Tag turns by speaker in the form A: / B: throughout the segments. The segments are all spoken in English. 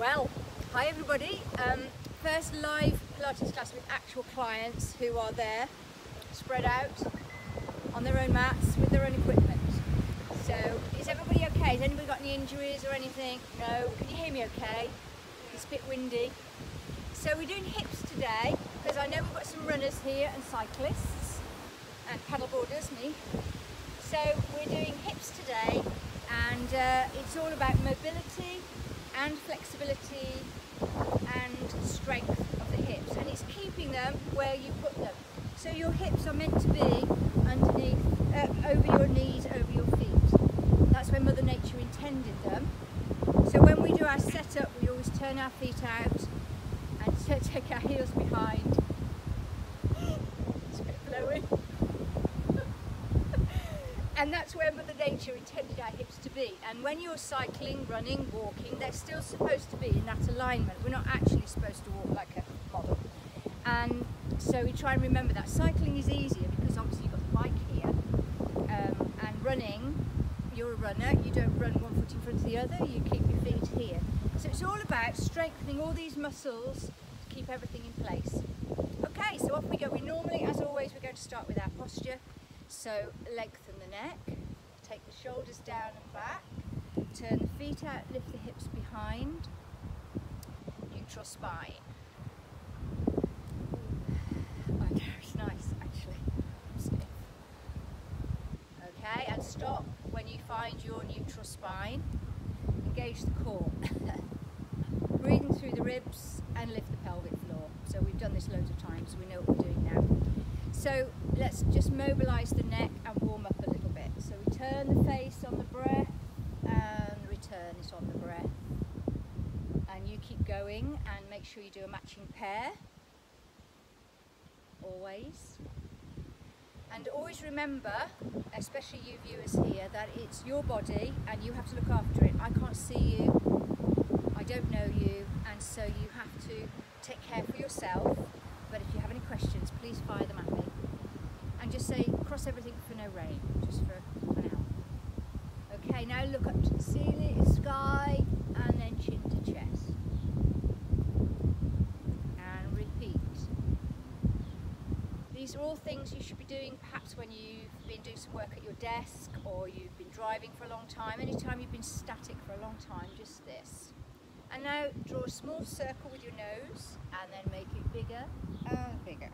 A: Well, hi everybody. First live Pilates class with actual clients who are there, spread out on their own mats with their own equipment. So, is everybody okay? Has anybody got any injuries or anything? No? Can you hear me okay? It's a bit windy. So we're doing hips today because I know we've got some runners here and cyclists and paddleboarders, me. So we're doing hips today, and it's all about mobility and flexibility and strength of the hips, and it's keeping them where you put them. So your hips are meant to be underneath, over your knees, over your feet. That's where Mother Nature intended them. So when we do our setup, we always turn our feet out and take our heels behind. It's a bit blowy. And that's where Mother Nature intended our hips to be. And when you're cycling, running, walking, they're still supposed to be in that alignment. We're not actually supposed to walk like a model. And so we try and remember that. Cycling is easier because obviously you've got the bike here. And running, you're a runner, you don't run one foot in front of the other, you keep your feet here. So it's all about strengthening all these muscles to keep everything in place. Okay, so off we go. We normally, as always, we're going to start with our posture. So lengthen the neck, take the shoulders down and back, turn the feet out, lift the hips behind, neutral spine. I know, it's nice actually. Stiff. Okay, and stop when you find your neutral spine. Engage the core. Breathing through the ribs and lift the pelvic floor. So we've done this loads of times, so we know what we're doing now. So let's just mobilise the neck and warm up a little bit. So we turn the face on the breath and return it on the breath. And you keep going and make sure you do a matching pair. Always. And always remember, especially you viewers here, that it's your body and you have to look after it. I can't see you, I don't know you, and so you have to take care for yourself. But if you have any questions, please fire them at me. And just say, cross everything for no rain, just for an hour. Okay, now look up to the ceiling, sky, and then chin to chest. And repeat. These are all things you should be doing perhaps when you've been doing some work at your desk, or you've been driving for a long time. Anytime you've been static for a long time, just this. And now draw a small circle with your nose, and then make it bigger and bigger.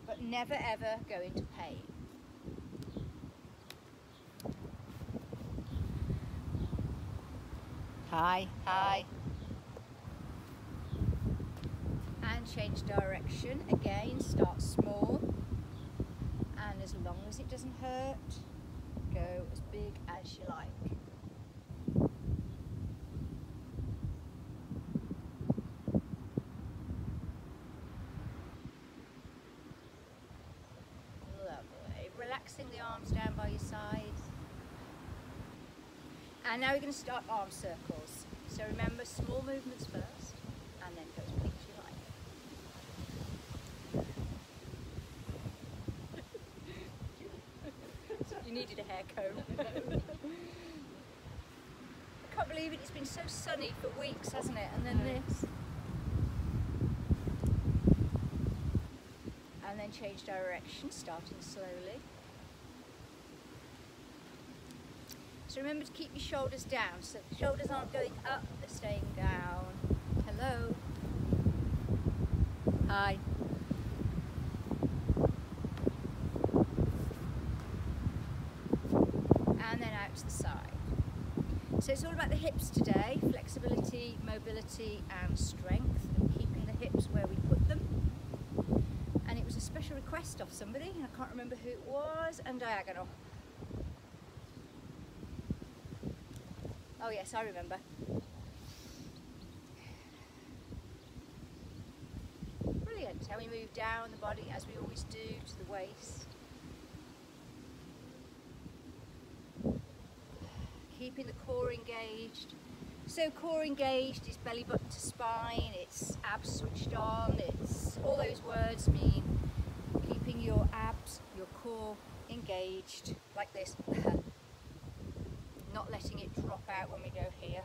A: But never ever go into pain. Hi, hi. And change direction. Again, start small. And as long as it doesn't hurt, go as big as you like. Relaxing the arms down by your sides. And now we're going to start arm circles. So remember, small movements first, and then go as big as you like. You needed a hair comb. I can't believe it, it's been so sunny for weeks, hasn't it? And then this. And then change direction, starting slowly. So remember to keep your shoulders down, so the shoulders aren't going up, they're staying down. Hello. Hi. And then out to the side. So it's all about the hips today, flexibility, mobility and strength, and keeping the hips where we put them. And it was a special request of somebody, I can't remember who it was, and diagonal. Oh yes, I remember. Brilliant. And we move down the body as we always do to the waist. Keeping the core engaged. So core engaged is belly button to spine, it's abs switched on, it's all those words mean keeping your abs, your core engaged like this. Not letting it drop out when we go here.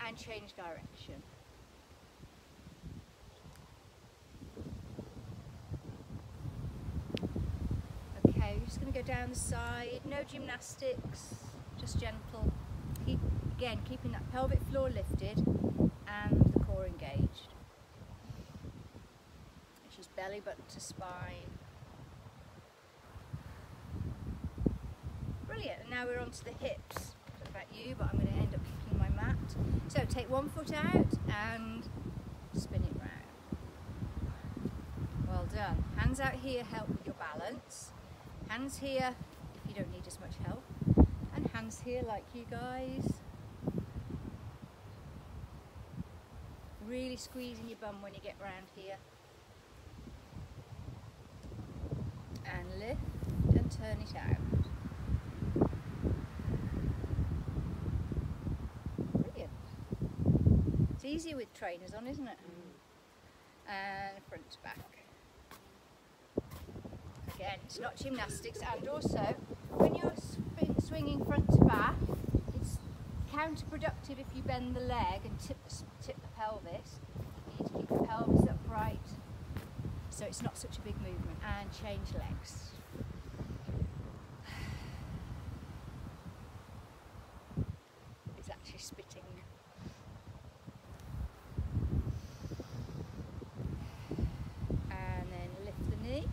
A: And change direction. Okay, we're just going to go down the side, no gymnastics, just gentle. Again, keeping that pelvic floor lifted and the core engaged. She's belly button to spine. Brilliant, and now we're on to the hips. I don't know about you, but I'm going to end up kicking my mat. So take one foot out and spin it round. Well done. Hands out here help with your balance. Hands here if you don't need as much help. And hands here like you guys. Really squeezing your bum when you get round here. And lift and turn it out. Brilliant. It's easier with trainers on, isn't it? And front to back. Again, it's not gymnastics, and also when you're swinging front to back, it's counterproductive if you bend the leg and tip the pelvis. You need to keep the pelvis upright, so it's not such a big movement. And change legs. It's actually spitting. And then lift the knee,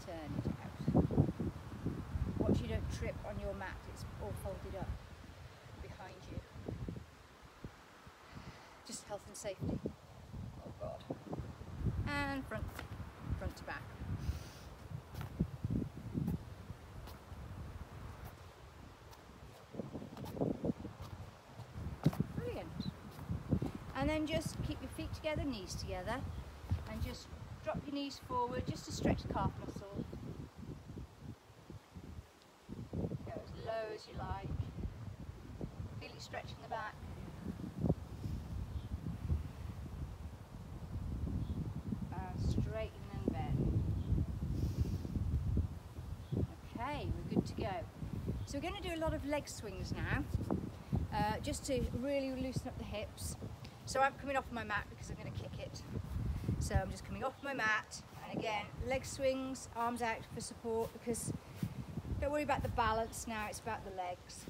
A: turn it out. Watch you don't trip on your mat, it's all folded up behind you. Just health and safety. Oh God. And front to back. Brilliant. And then just keep your feet together, knees together, and just drop your knees forward just to stretch the calf muscle. Go as low as you like. Feel it stretching the back. Straighten and bend. Okay, we're good to go. So we're going to do a lot of leg swings now, just to really loosen up the hips. So I'm coming off my mat because I'm going to kick it. So I'm just coming off my mat, and again, leg swings, arms out for support, because don't worry about the balance now, it's about the legs.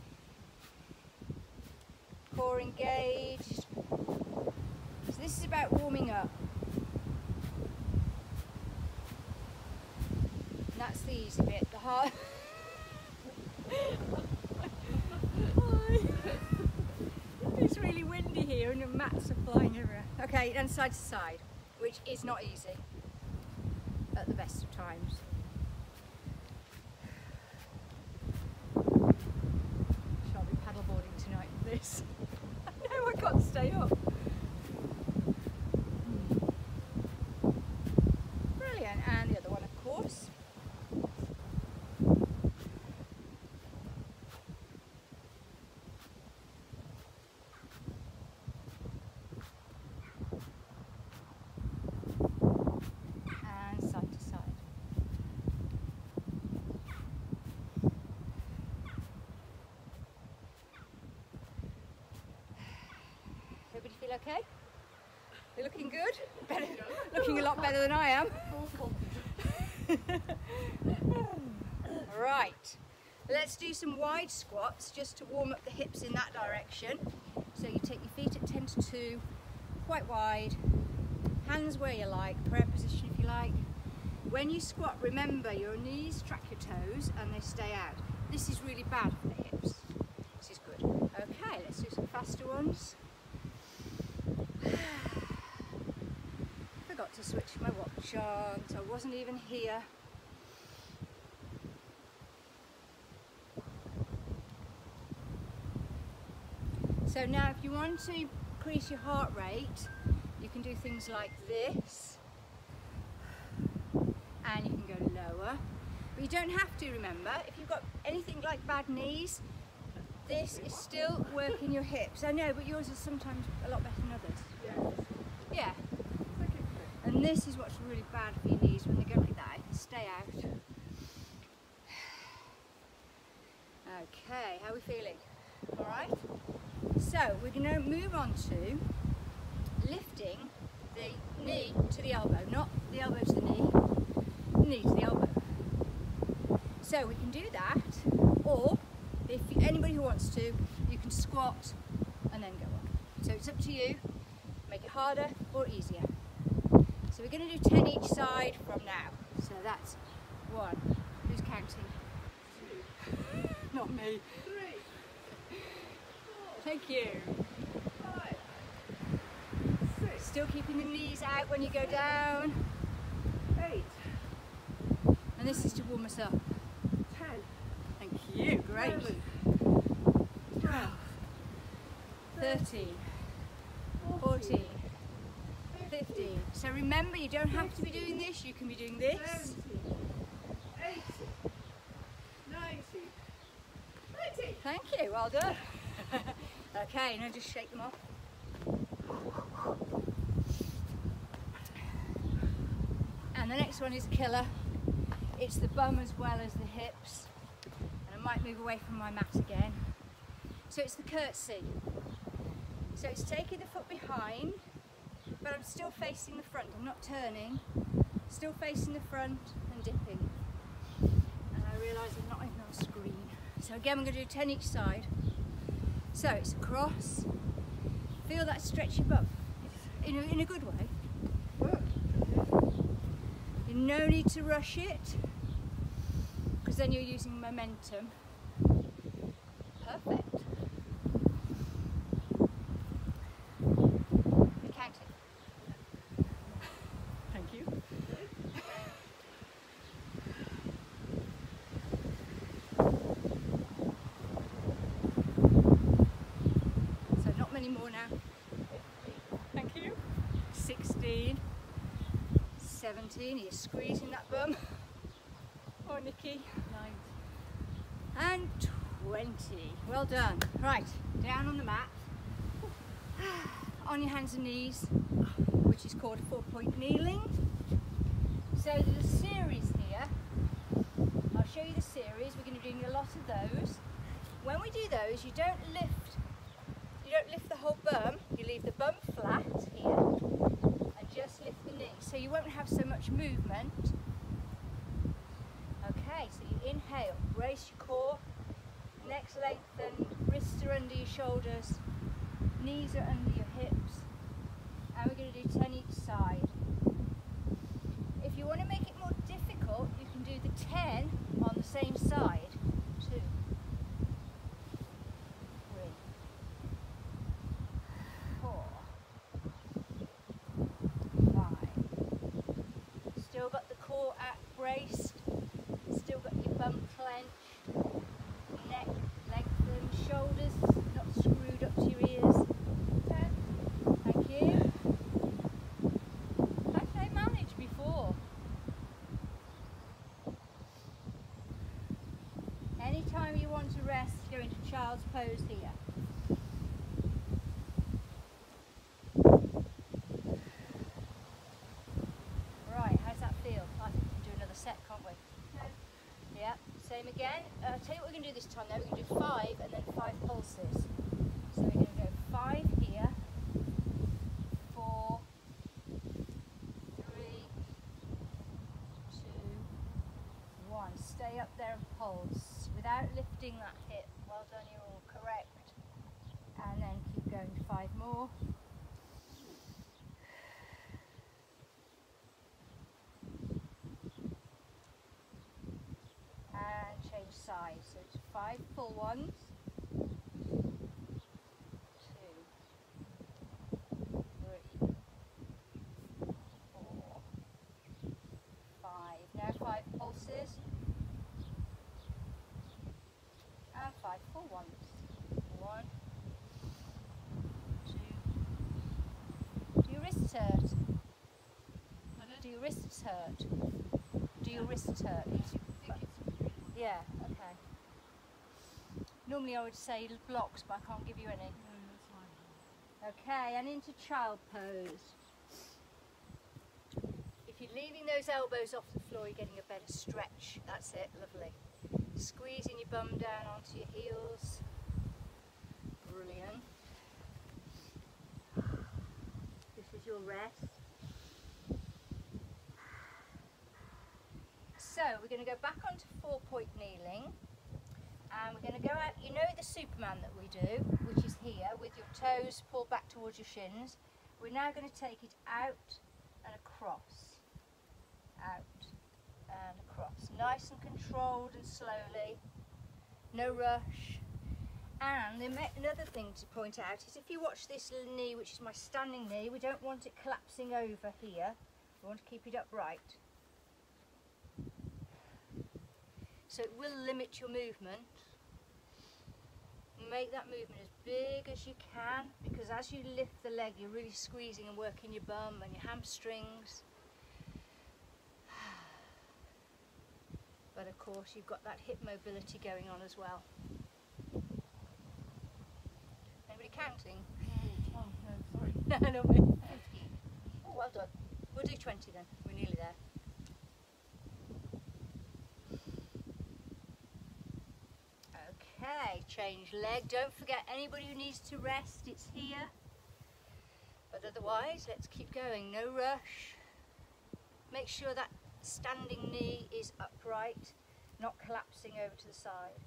A: Core engaged. So this is about warming up. That's the easy bit, the hard. It's really windy here and the mats are flying everywhere. Okay, and side to side, which is not easy at the best of times. Shall be paddleboarding tonight with this. No, I can't stay up. Brilliant, and the other one, of course. Everybody feel okay? You're looking good? Better, looking a lot better than I am. Right, let's do some wide squats just to warm up the hips in that direction. So you take your feet at 10 to 2, quite wide, hands where you like, prayer position if you like. When you squat, remember your knees track your toes and they stay out. This is really bad for the hips. This is good. Okay, let's do some faster ones. Forgot to switch my watch on, so I wasn't even here. So now if you want to increase your heart rate, you can do things like this, and you can go lower. But you don't have to, remember, if you've got anything like bad knees, this is still working your hips. I know, but yours is sometimes a lot better than others. Yeah. And this is what's really bad for your knees when they go like that. Stay out. Okay, how are we feeling? All right. So we're going to move on to lifting the knee to the elbow, not the elbow to the knee to the elbow. So we can do that, or if anybody who wants to, you can squat and then go on. So it's up to you, make it harder or easier. So we're going to do 10 each side from now. So that's 1. Who's counting? 2. Not me.
B: 3. 4.
A: Thank you.
B: 5. 6.
A: Still keeping the knees out when you go down.
B: 8.
A: And this is to warm us up.
B: 10.
A: Thank you. Great.
B: 11.
A: 12. 13. 14. 15. So remember, you don't have to be doing this, you can be doing this.
B: 70. 80. 90. 90.
A: Thank you, well done. Okay, now just shake them off. And the next one is killer. It's the bum as well as the hips. And I might move away from my mat again. So it's the curtsy. So it's taking the foot behind, but I'm still facing the front. I'm not turning, still facing the front and dipping. And I realise I'm not even on screen. So again, we're going to do 10 each side. So it's across. Feel that stretchy bum in a good way. No need to rush it, because then you're using momentum. Perfect. Count it. Thank you. So not many more now. Thank you. 16. 17, you're squeezing that bum. Oh, Nikki. 19. And 20. Well done. Right, down on the mat. On your hands and knees, which is called 4-point kneeling. So there's a series here. I'll show you the series. We're going to be doing a lot of those. When we do those, you don't lift the whole bum. You leave the bum flat here. Just lift the knee, so you won't have so much movement. Okay, so you inhale, brace your core, neck's lengthened, wrists are under your shoulders, knees are under your hips, and we're going to do 10 each side. If you want to make it more difficult, you can do the 10 on the same side. 2, 3, 4. Still got the core braced, still got your bum clenched, neck lengthened, shoulders not screwed up to your ears. 10. Thank you. How did I manage before? Anytime you want to rest, go into child's pose here. Same again. I'll tell you what we're going to do this time though. We're going to do 5 and then 5 pulses. So we're going to go 5 here, 4, 3, 2, 1. Stay up there and pulse without lifting that hip. Well done, you're all correct. And then keep going, 5 more. Side. So it's 5 full ones, 2, 3, 4, 5. Now 5 pulses and 5 full ones. 1, 2. Do your wrists hurt? Do your wrists hurt? Do your wrists hurt? Yeah, okay. Normally I would say blocks, but I can't give you any.
B: No, that's fine.
A: Okay, and into child pose. If you're leaving those elbows off the floor, you're getting a better stretch. That's it, lovely. Squeezing your bum down onto your heels. Brilliant. This is your rest. So we're going to go back onto 4-point kneeling, and we're going to go out, you know the Superman that we do, which is here with your toes pulled back towards your shins. We're now going to take it out and across, out and across, nice and controlled and slowly, no rush. And another thing to point out is if you watch this knee, which is my standing knee, we don't want it collapsing over here, we want to keep it upright. So it will limit your movement. Make that movement as big as you can, because as you lift the leg you're really squeezing and working your bum and your hamstrings. But of course you've got that hip mobility going on as well. Anybody counting?
B: Oh, no, sorry.
A: No, not me. Oh, well done. We'll do 20 then, we're nearly there. Okay, change leg. Don't forget, anybody who needs to rest, it's here. But otherwise, let's keep going, no rush. Make sure that standing knee is upright, not collapsing over to the side.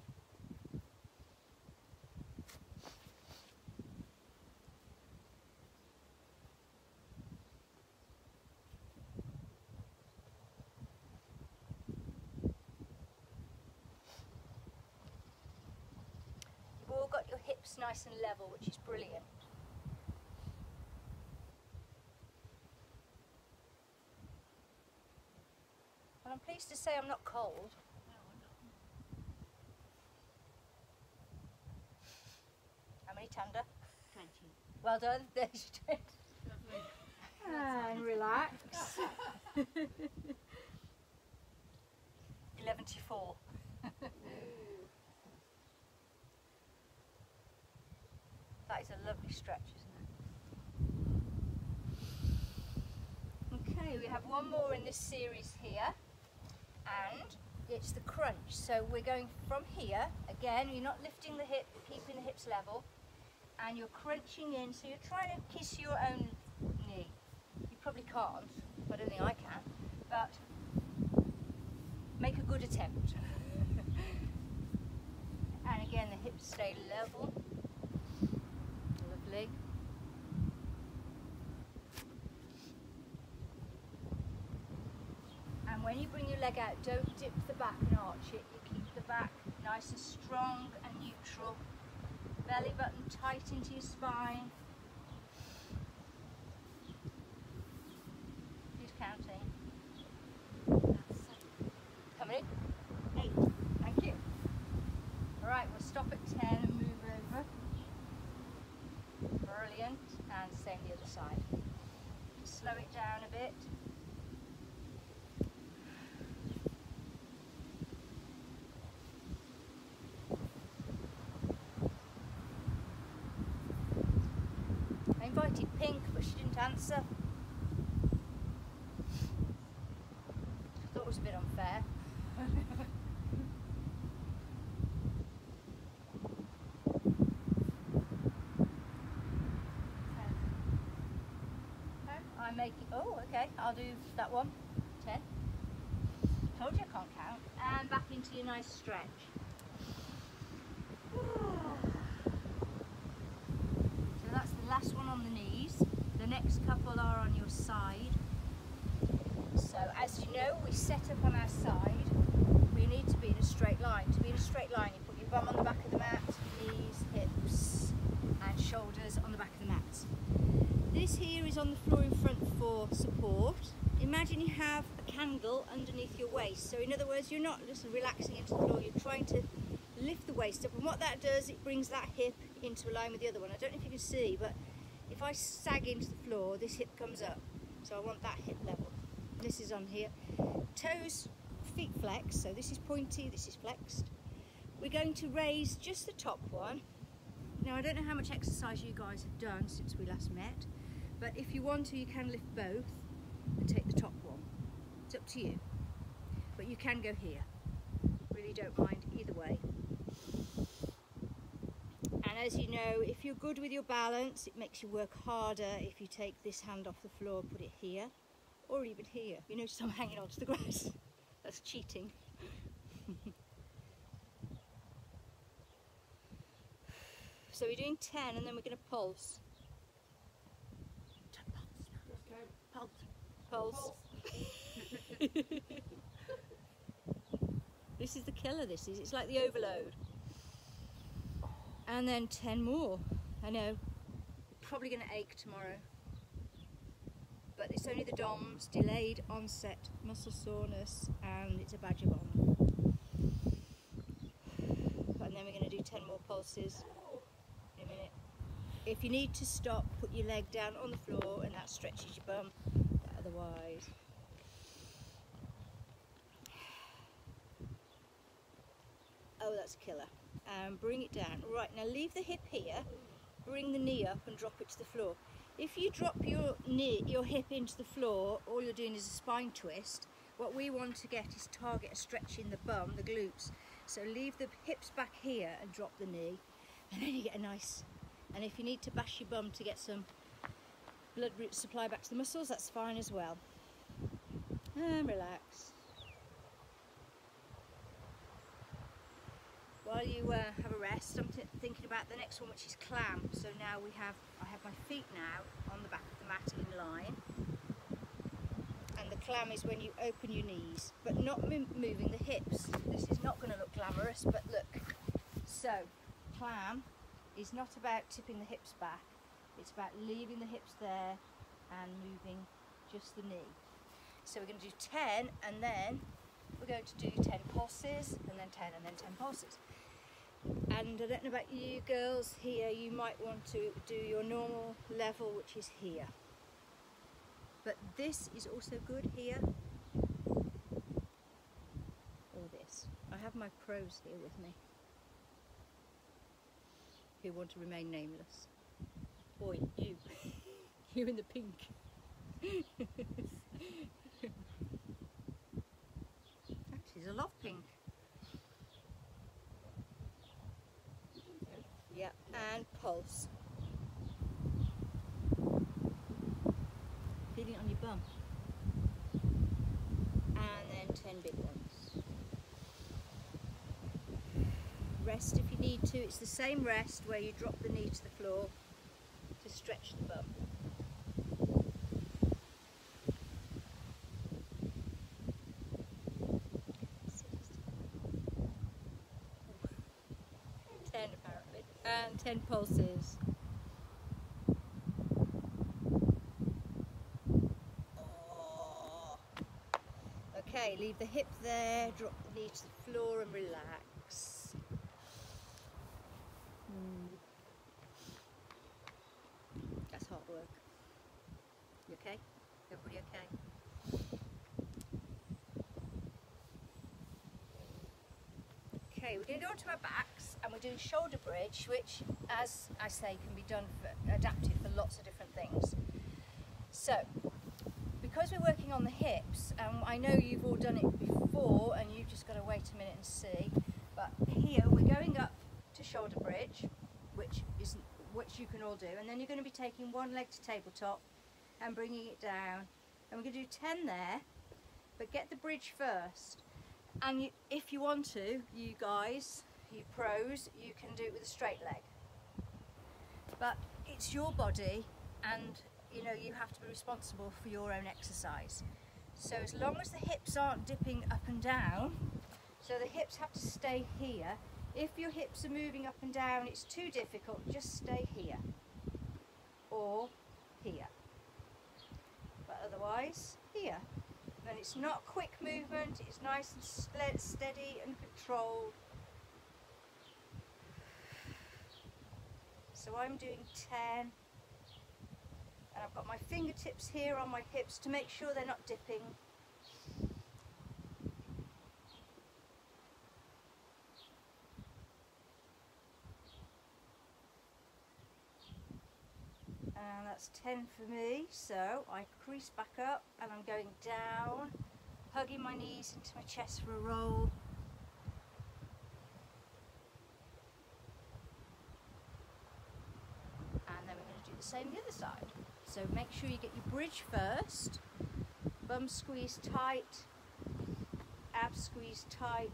A: You've all got your hips nice and level, which is brilliant. And I'm pleased to say I'm not cold. How many, Tanda?
B: 20.
A: Well done. There's your 20. And relax. 11 to 4. That is a lovely stretch, isn't it? Okay, we have one more in this series here, and it's the crunch. So we're going from here, again, you're not lifting the hip, keeping the hips level, and you're crunching in, so you're trying to kiss your own knee. You probably can't, I don't think I can, but make a good attempt. And again, the hips stay level. Lovely. And when you bring your leg out, don't dip the back and arch it. You keep the back nice and strong and neutral. Belly button tight into your spine. Who's counting? How many? 8. Thank you. Alright, we'll stop at 10 and move over. Brilliant. And same the other side. Just slow it down a bit. I invited Pink, but she didn't answer. I thought it was a bit unfair. I make it, oh okay, I'll do that one. 10. Told you I can't count. And back into your nice stretch. So that's the last one on the knees. The next couple are on your side. So as you know, we set up on our side. We need to be in a straight line. To be in a straight line, you put your bum on the back of the mat, knees, hips, and shoulders on the back of the mat. This here is on the floor in front for support. Imagine you have a candle underneath your waist. So in other words, you're not just relaxing into the floor, you're trying to lift the waist up. And what that does, it brings that hip into line with the other one. I don't know if you can see, but if I sag into the floor, this hip comes up. So I want that hip level. This is on here. Toes, feet flexed. So this is pointy, this is flexed. We're going to raise just the top one. Now I don't know how much exercise you guys have done since we last met, but if you want to, you can lift both and take the top one. It's up to you. But you can go here. Really don't mind either as you know, if you're good with your balance, it makes you work harder if you take this hand off the floor, put it here, or even here. You notice I'm hanging onto the grass. That's cheating. So we're doing 10 and then we're going to pulse. Pulse. Pulse. This is the killer, this is. It's like the overload. And then 10 more. I know. Probably going to ache tomorrow. But it's only the DOMS, delayed onset muscle soreness, and it's a badge of honour. And then we're going to do 10 more pulses in a minute. If you need to stop, put your leg down on the floor and that stretches your bum. But otherwise... Oh, that's a killer. Bring it down. Right, now leave the hip here, bring the knee up and drop it to the floor. If you drop your hip into the floor, all you're doing is a spine twist. What we want to get is target a stretch in the bum, the glutes. So leave the hips back here and drop the knee, and then you get a nice... And if you need to bash your bum to get some blood supply back to the muscles, that's fine as well. And relax. While you have a rest, I'm thinking about the next one, which is clam. So now I have my feet now on the back of the mat in line. And the clam is when you open your knees, but not moving the hips. This is not going to look glamorous, but look. So, clam is not about tipping the hips back. It's about leaving the hips there and moving just the knee. So we're going to do 10, and then we're going to do 10 pulses, and then 10, and then 10 pulses. And I don't know about you girls, here you might want to do your normal level, which is here. But this is also good here, or this. I have my pros here with me, who want to remain nameless. Boy, you. You in the pink. Actually, there's a lot of pink. Yeah, and pulse. Feeling it on your bum. And then 10 big ones. Rest if you need to. It's the same rest where you drop the knee to the floor to stretch the bum. Apparently, and 10 pulses. Oh. Okay, leave the hip there, drop the knee to the floor and relax. That's hard work. You okay? Everybody okay? Okay, we're going to go on to our backs, and we're doing shoulder bridge, which, as I say, can be done adapted for lots of different things. So, because we're working on the hips, and I know you've all done it before, and you've just got to wait a minute and see, but here we're going up to shoulder bridge, which you can all do, and then you're going to be taking one leg to tabletop and bringing it down, and we're going to do 10 there, but get the bridge first. And if you want to, you guys, you pros, you can do it with a straight leg. But it's your body, and you know you have to be responsible for your own exercise. So as long as the hips aren't dipping up and down, so the hips have to stay here. If your hips are moving up and down, it's too difficult, just stay here. Or here. But otherwise, here. And it's not quick movement, it's nice and steady and controlled. So I'm doing 10, and I've got my fingertips here on my hips to make sure they're not dipping. And that's 10 for me, so I crease back up and I'm going down, hugging my knees into my chest for a roll. the same the other side. So make sure you get your bridge first, bum squeeze tight, abs squeeze tight.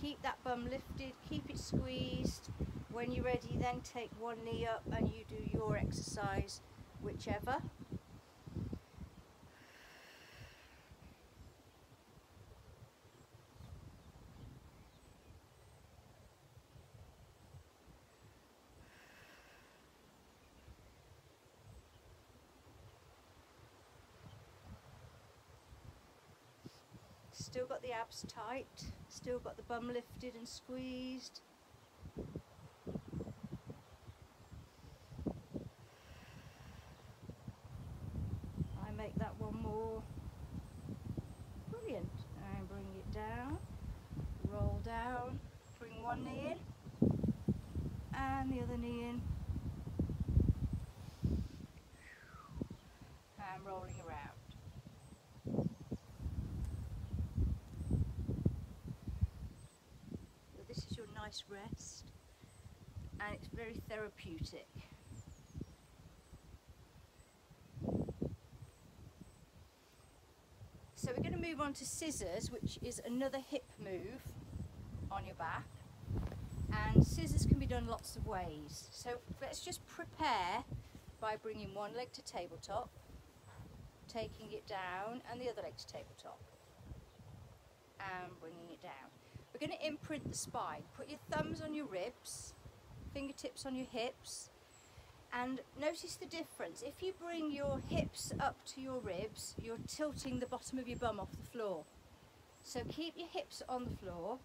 A: Keep that bum lifted, keep it squeezed. When you're ready, then take one knee up and you do your exercise, whichever. Still got the abs tight, still got the bum lifted and squeezed. I make that one more. Brilliant. And bring it down, roll down, bring one knee in and the other knee in. And rolling around. Nice rest, and it's very therapeutic. So we're going to move on to scissors, which is another hip move on your back, and scissors can be done lots of ways. So let's just prepare by bringing one leg to tabletop, taking it down, and the other leg to tabletop, and bringing it down. We're going to imprint the spine. Put your thumbs on your ribs, fingertips on your hips, and notice the difference. If you bring your hips up to your ribs, you're tilting the bottom of your bum off the floor. So keep your hips on the floor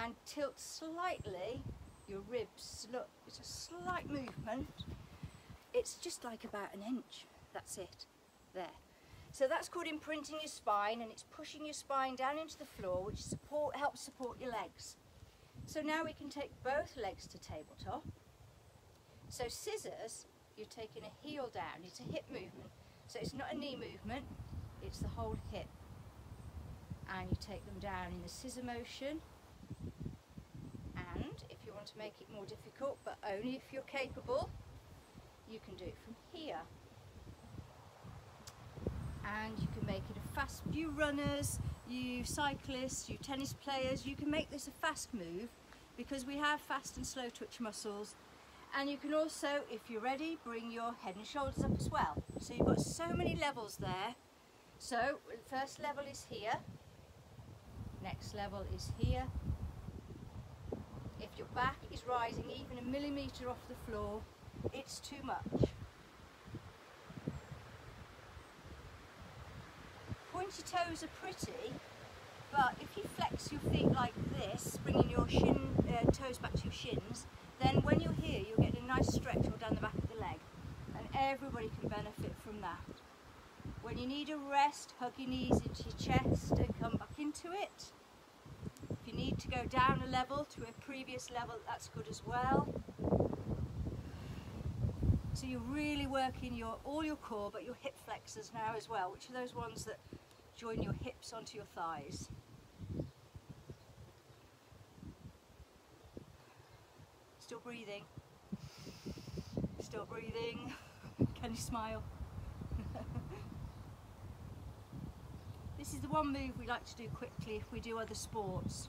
A: and tilt slightly your ribs. Look, it's a slight movement. It's just like about an inch. That's it. There. So that's called imprinting your spine, and it's pushing your spine down into the floor, which helps support your legs. So now we can take both legs to tabletop. So scissors, you're taking a heel down. It's a hip movement. So it's not a knee movement, it's the whole hip. And you take them down in the scissor motion. And if you want to make it more difficult, but only if you're capable, you can do it from here. And you can make it a fast, you runners, you cyclists, you tennis players, you can make this a fast move because we have fast and slow twitch muscles. And you can also, if you're ready, bring your head and shoulders up as well. So you've got so many levels there. So first level is here, next level is here. If your back is rising even a millimetre off the floor, it's too much. Pointy toes are pretty, but if you flex your feet like this, bringing your toes back to your shins, then when you're here, you'll get a nice stretch all down the back of the leg, and everybody can benefit from that. When you need a rest, hug your knees into your chest and come back into it. If you need to go down a level to a previous level, that's good as well. So you're really working all your core, but your hip flexors now as well, which are those ones that join your hips onto your thighs. Still breathing. Still breathing. Can you smile? This is the one move we like to do quickly if we do other sports.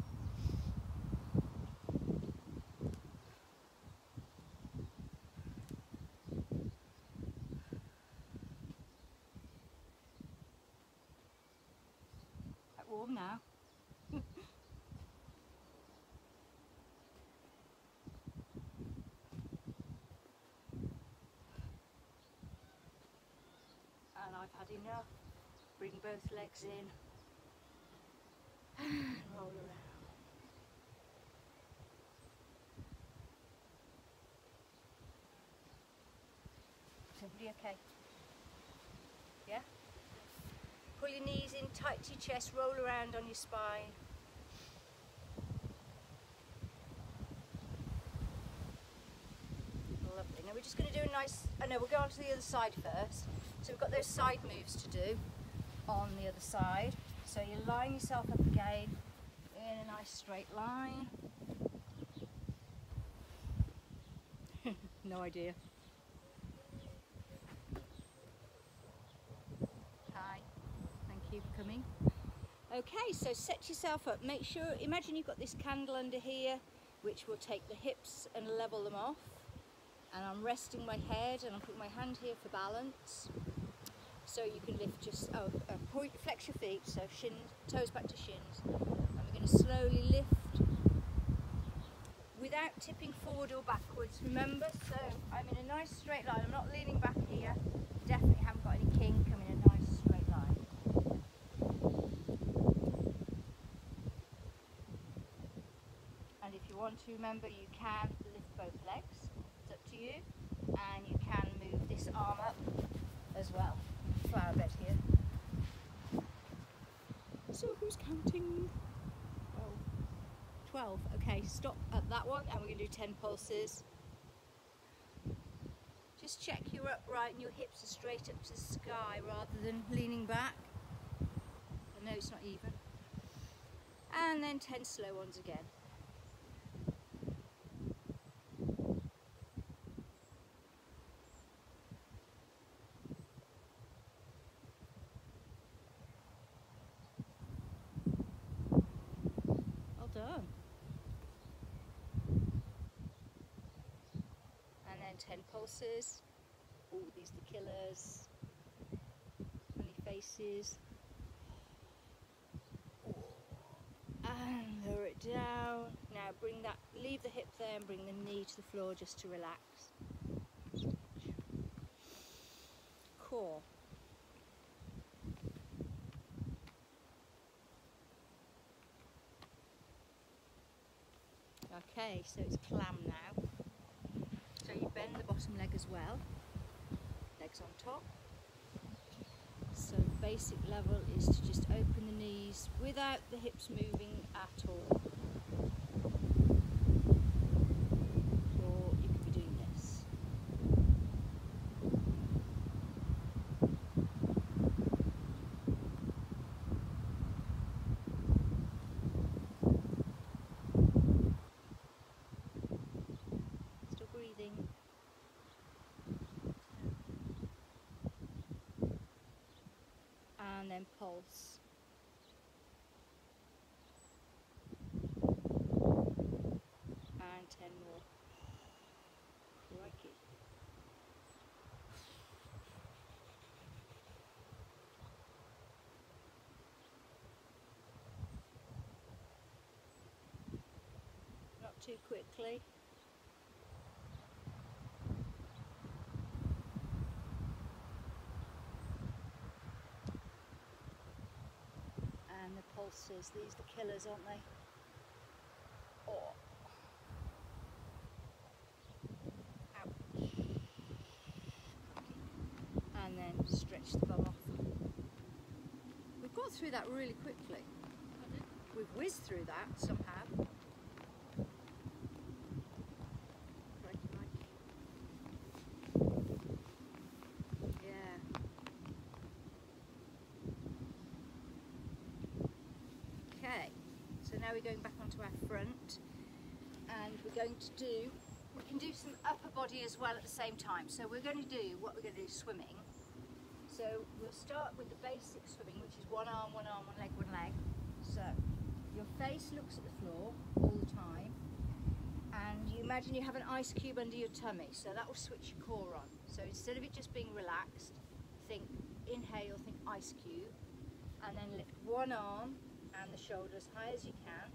A: Quite warm now. And I've had enough. Bring both legs in and roll around. Is everybody okay? Yeah? Pull your knees in tight to your chest, roll around on your spine. Lovely. Now we're just going to do a nice, we'll go on to the other side first. So we've got those side moves to do on the other side. So you line yourself up again in a nice straight line. No idea. people coming. Okay, so set yourself up. Make sure, imagine you've got this candle under here, which will take the hips and level them off. And I'm resting my head and I'm putting my hand here for balance. So you can lift just, flex your feet, so toes back to shins. And we're going to slowly lift without tipping forward or backwards, remember. So I'm in a nice straight line, I'm not leaning back here. Definitely haven't got any kink, I'm in a nice straight line. And if you want to, remember, you can lift both legs, it's up to you. And you can move this arm up as well. Flower bed here. So who's counting? Oh, 12. Okay, stop at that one and we're going to do 10 pulses. Just check you're upright and your hips are straight up to the sky rather than leaning back. I know it's not even. And then 10 slow ones again. Well done. And then 10 pulses. Oh, these are the killers. Funny faces. And lower it down. Now bring that, leave the hip there and bring the knee to the floor just to relax. Core. Okay, so it's clam now. So you bend the bottom leg as well. Legs on top. So the basic level is to just open the knees without the hips moving at all. Or you could be doing this. Still breathing. And then pulse. And 10 more. Crikey. Not too quickly. And the pulses, these are the killers, aren't they? Oh. Ouch. And then stretch the bum off. We've got through that really quickly. We've whizzed through that somehow. Yeah. Okay, so now we're going back onto our front and we're going to do, we can do some upper body as well at the same time. So we're going to do what we're going to do swimming. So we'll start with the basic swimming, which is one arm, one leg, one leg. So your face looks at the floor all the time and you imagine you have an ice cube under your tummy, so that will switch your core on. So instead of it just being relaxed, think inhale, think ice cube, and then lift one arm and the shoulder as high as you can,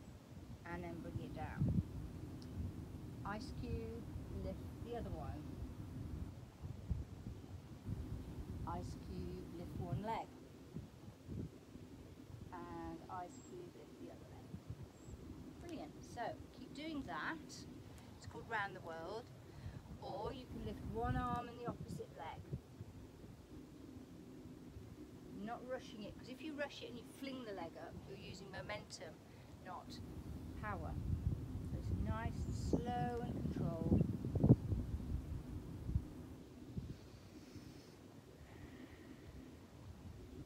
A: and then bring it down. Ice cube, lift the other one. Ice cube, lift one leg. And ice cube, lift the other leg. Brilliant. So keep doing that. It's called round the world. Or you can lift one arm and the opposite leg. Not rushing it, because if you rush it and you fling the leg up, you're using momentum, not power. So it's nice and slow and controlled.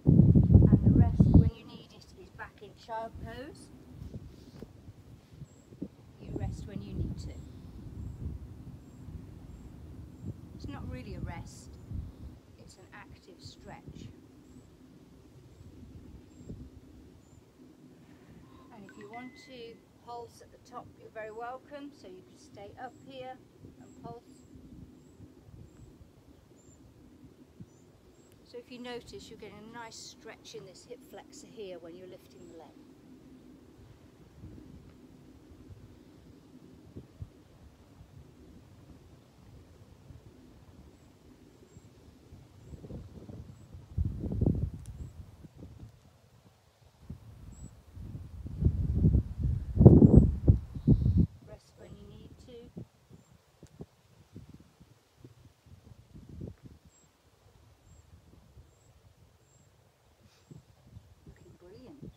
A: And the rest, when you need it, is back in child pose. You rest when you need to. It's not really a rest, it's an active stretch. want to pulse at the top, you're very welcome. So you can stay up here and pulse. So if you notice, you're getting a nice stretch in this hip flexor here when you're lifting the leg. Rest when you need to. Looking brilliant.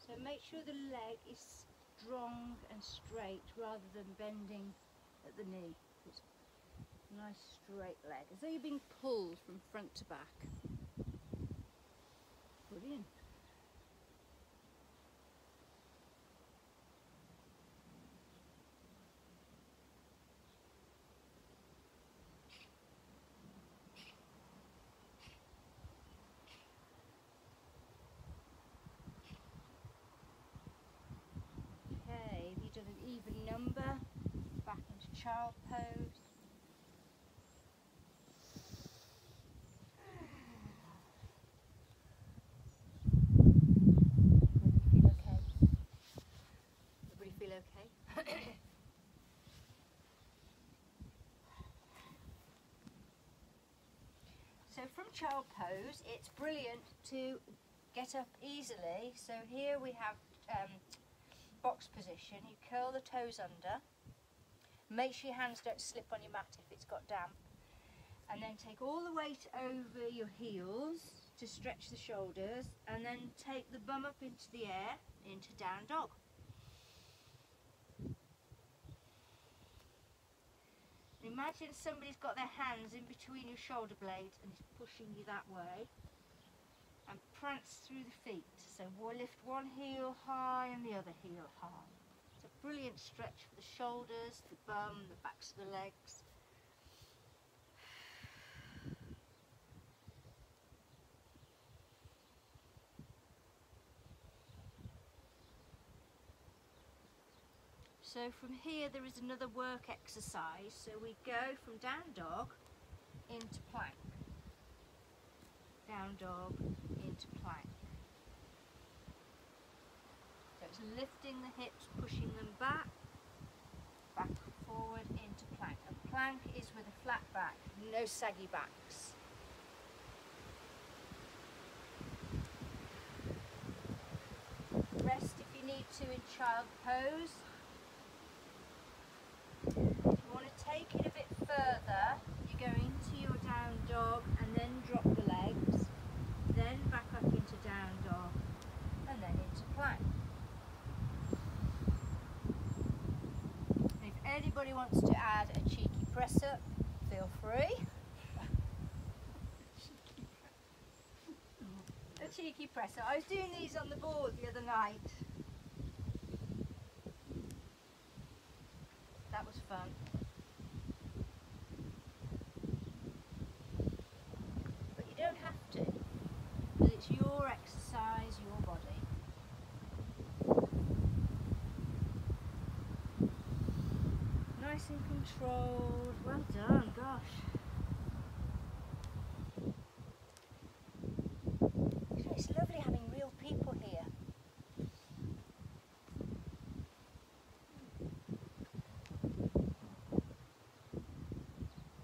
A: So make sure the leg is strong and straight rather than bending at the knee. It's a nice straight leg, as though you're being pulled from front to back. Brilliant. Okay, have you done an even number? Back into child pose. Everybody feel okay? So from child pose, it's brilliant to get up easily. So here we have box position. You curl the toes under. Make sure your hands don't slip on your mat if it's got damp. And then take all the weight over your heels to stretch the shoulders, and then take the bum up into the air, into down dog. Imagine somebody's got their hands in between your shoulder blades and is pushing you that way. And prance through the feet. So we'll lift one heel high and the other heel high. It's a brilliant stretch for the shoulders, the bum, the backs of the legs. So from here there is another work exercise. So we go from down dog into plank. Down dog into plank. So it's lifting the hips, pushing them back, back forward into plank. And plank is with a flat back, no saggy backs. Rest if you need to in child pose. If you want to take it a bit further, you go into your down dog and then drop the legs, then back up into down dog and then into plank. And if anybody wants to add a cheeky press up, feel free. A cheeky press up. I was doing these on the board the other night. That was fun. But you don't have to, because it's your exercise, your body. Nice and controlled. Well done, gosh. It's lovely having real people here.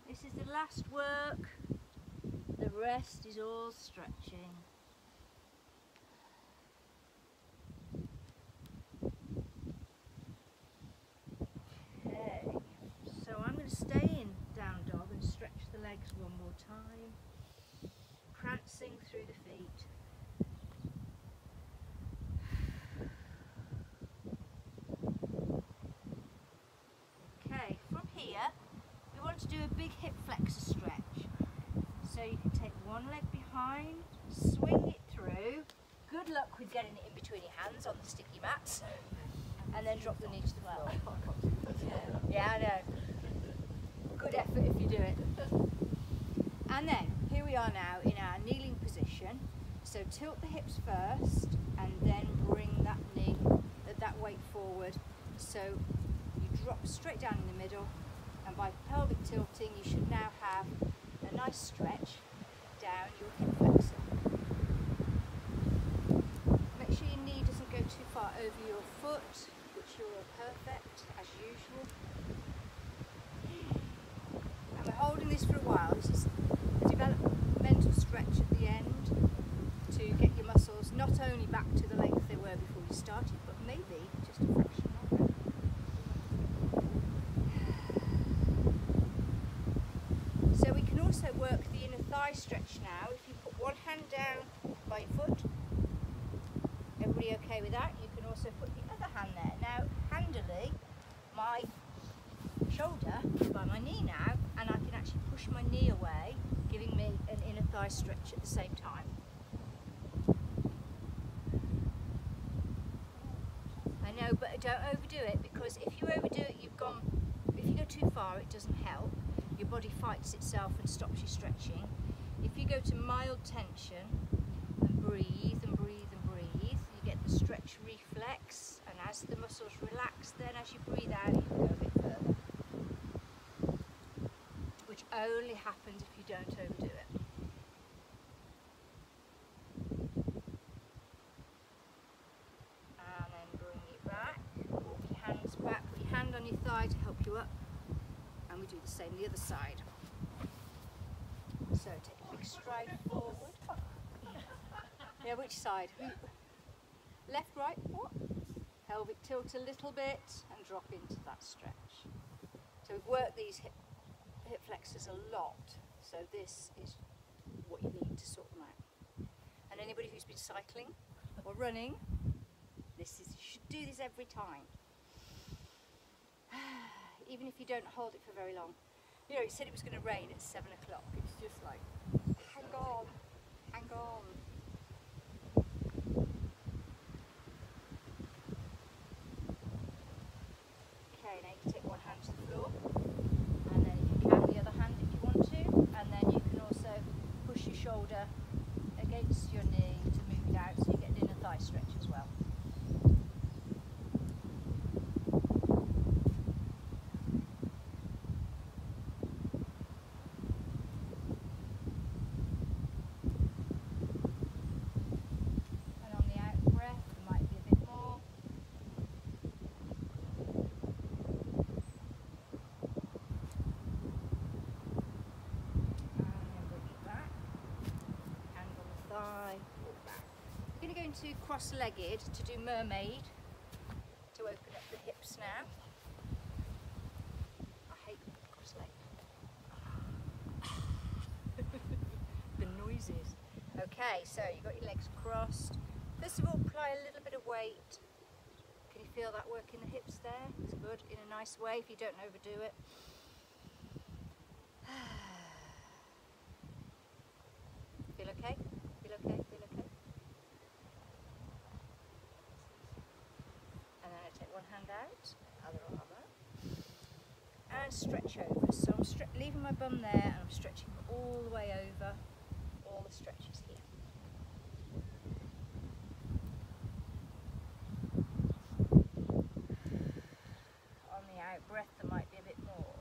A: This is the last work. The rest is all stretching. Okay, so I'm going to stay in down dog and stretch the legs one more time, prancing through the feet. Okay, from here we want to do a big hip flexor stretch. So you can take one leg behind, swing it through. Good luck with getting it in between your hands on the sticky mats. and then drop the knee to the floor. Yeah, I know. Good effort if you do it. And then, here we are now in our kneeling position. So tilt the hips first, and then bring that knee, that weight forward. So you drop straight down in the middle, and by pelvic tilting, you should now have a nice stretch down your hip flexor. Make sure your knee doesn't go too far over your foot, which you're perfect as usual. And we're holding this for a while. This is a developmental stretch at the end to get your muscles not only back to the length they were before you started, but maybe just a fraction longer. So we can also work the inner thigh stretch now. If you put one hand down by your foot, everybody okay with that? You can also put the other hand there. Now, handily, my shoulder is by my knee now, and I can actually push my knee away, giving me an inner thigh stretch at the same time. I know, but don't overdo it, because if you overdo it, if you go too far, it doesn't help. Your body fights itself and stops you stretching. If you go to mild tension and breathe and breathe and breathe, you get the stretch reflex, and as the muscles relax, then as you breathe out, you can go a bit further. Which only happens if you don't overdo it. And then bring it back, walk your hands back, put your hand on your thigh to help you up, and we do the same the other side. So take a big stride forward. Yeah, which side? Left, right, what? Pelvic tilt a little bit and drop into that stretch. So we've worked these hip flexors a lot, so this is what you need to sort them out. And anybody who's been cycling or running, you should do this every time. Even if you don't hold it for very long. You know, it said it was going to rain at 7 o'clock. It's just like, hang on, hang on. Okay, now you can take one hand to the floor, and then if you can, the other hand if you want to, and then you can also push your shoulder against your knee to move it out, so you get an inner thigh stretch as well. Into cross-legged to do mermaid, to open up the hips now. I hate cross-legged. The noises. Okay, so you've got your legs crossed. First of all, apply a little bit of weight. Can you feel that work in the hips there? It's good, in a nice way if you don't overdo it. Feel okay? Feel okay? Feel okay? One hand out, other arm out, and stretch over. So I'm leaving my bum there, and I'm stretching all the way over, all the stretches here. On the out breath, there might be a bit more.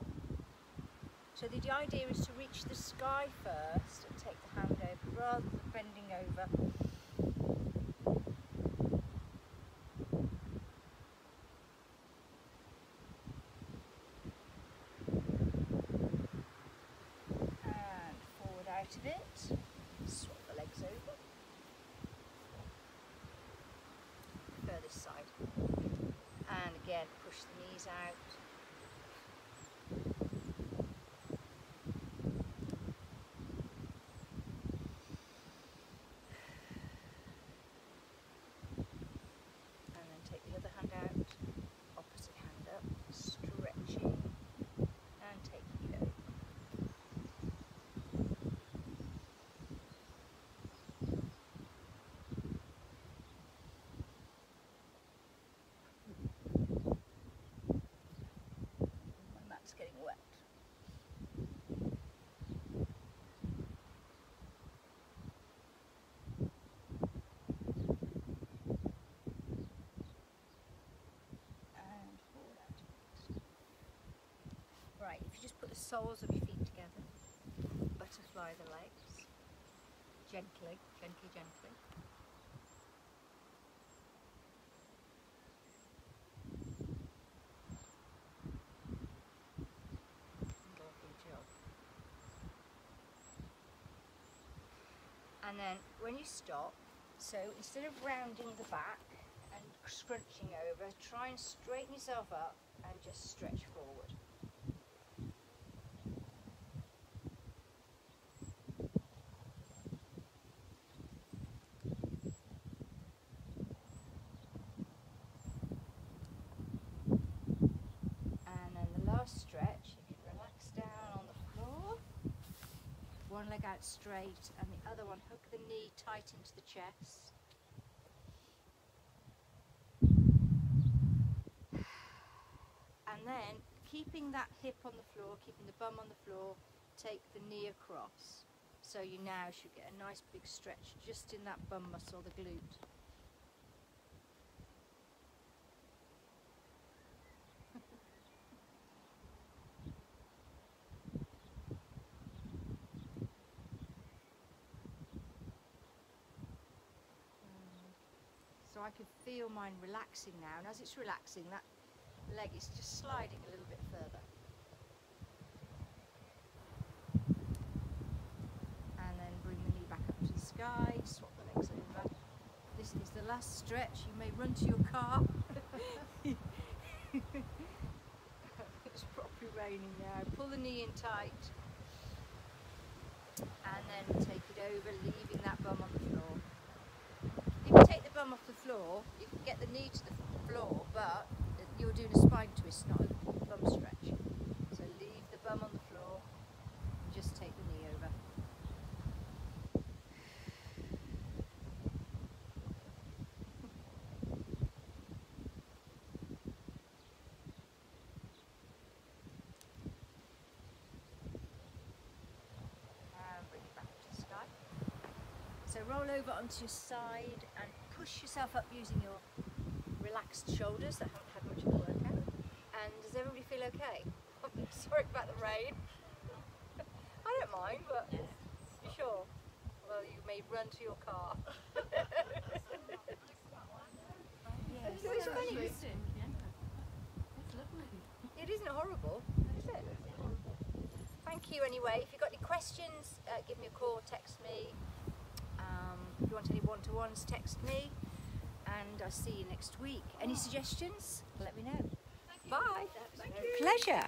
A: So the idea is to reach the sky first and take the hand over rather than bending over. Out of it, swap the legs over, furthest side, and again push the knees out. And then take the other hand out, opposite hand up, stretching, and taking it over. if you just put the soles of your feet together, butterfly the legs, gently, gently, gently. Lovely job. And then when you stop, so instead of rounding the back and scrunching over, try and straighten yourself up and just stretch forward. And then the last stretch, you can relax down on the floor. One leg out straight and the other one, hook the knee tight into the chest. And then, keeping that hip on the floor, keeping the bum on the floor, take the knee across. So you now should get a nice big stretch just in that bum muscle, the glute. So I can feel mine relaxing now, and as it's relaxing, that leg is just sliding a little bit further. And then bring the knee back up to the sky, swap the legs over. This is the last stretch. You may run to your car. It's properly raining now. Pull the knee in tight and then take it over, leaving that bum on the floor. If you take the bum off the floor, you can get the knee to the floor, but you're doing a spine twist, not a bum stretch. So leave the bum on the floor and just take the knee over. So roll over onto your side and push yourself up using your relaxed shoulders that haven't had much of a workout. And does everybody feel okay? I'm sorry about the rain. I don't mind, but you sure? Well, you may run to your car. Yes. So it's funny.
B: It's lovely.
A: It isn't horrible, is it? Thank you anyway. If you've got any questions, give me a call, text me. If you want any one-to-ones, text me, and I'll see you next week. Any suggestions? Let me know. Bye.
B: Thank you.
A: Pleasure.